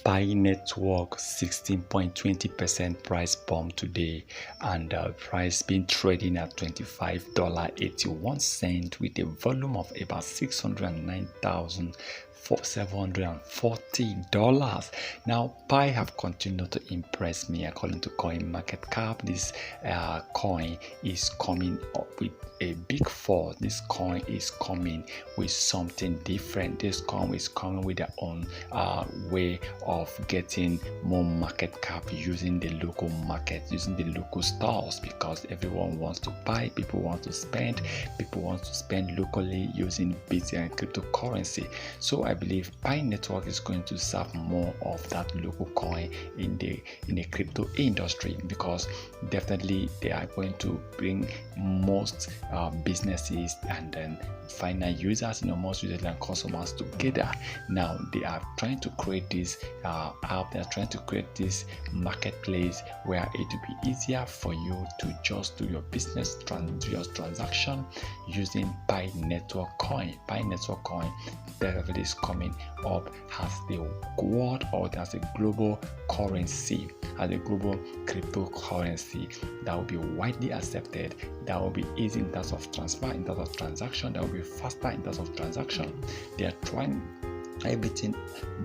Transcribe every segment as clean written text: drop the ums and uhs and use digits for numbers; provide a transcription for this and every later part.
Pi Network 16.20% price bump today, and price been trading at $25.81 with a volume of about $609,740. Now, Pi have continued to impress me according to Coin Market Cap. This coin is coming up with a big fall. This coin is coming with something different. This coin is coming with their own way of getting more market cap using the local market, using the local stores, because everyone wants to buy, people want to spend, people want to spend locally using Bitcoin cryptocurrency. So I believe Pi Network is going to serve more of that local coin in the crypto industry, because definitely they are going to bring most businesses and then final users, most users and consumers together. Now they are trying to create this app, they are trying to create this marketplace where it will be easier for you to just do your business, do your transaction using Pi Network coin. Pi Network coin definitely is coming up as the world, or as a global currency, as a global cryptocurrency that will be widely accepted, that will be easy in terms of transfer, in terms of transaction, that will be faster in terms of transaction. They are trying everything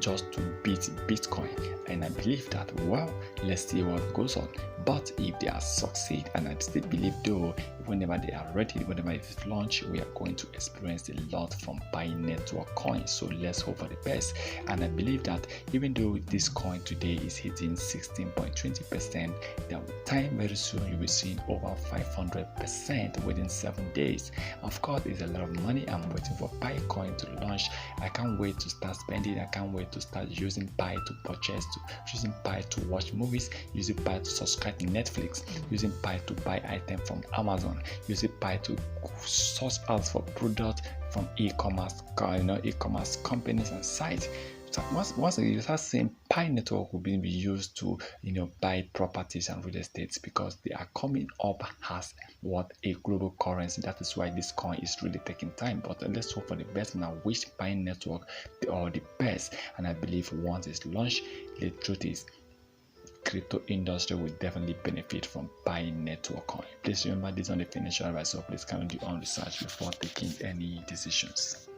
just to beat Bitcoin, and I believe that, well, let's see what goes on. But if they are succeed, and I still believe though, whenever they are ready, whenever it is launched, we are going to experience a lot from Pi Network coin. So let's hope for the best. And I believe that even though this coin today is hitting 16.20%, that with time very soon you will see over 500% within 7 days. Of course, it's a lot of money. I'm waiting for Pi coin to launch. I can't wait to start spending. I can't wait to start using Pi to purchase, using Pi to watch movies, using Pi to subscribe to Netflix, using Pi to buy items from Amazon, using Pi to source out for products from e-commerce companies and sites. So once you start seeing Pi Network will be used to buy properties and real estates, because they are coming up as what a global currency. That is why this coin is really taking time. But let's hope for the best, and I wish Pi Network all the best. And I believe once it's launched, the truth is, crypto industry will definitely benefit from Pi Network coin. Please remember, this is not a financial advice, so please kindly do your own research before taking any decisions.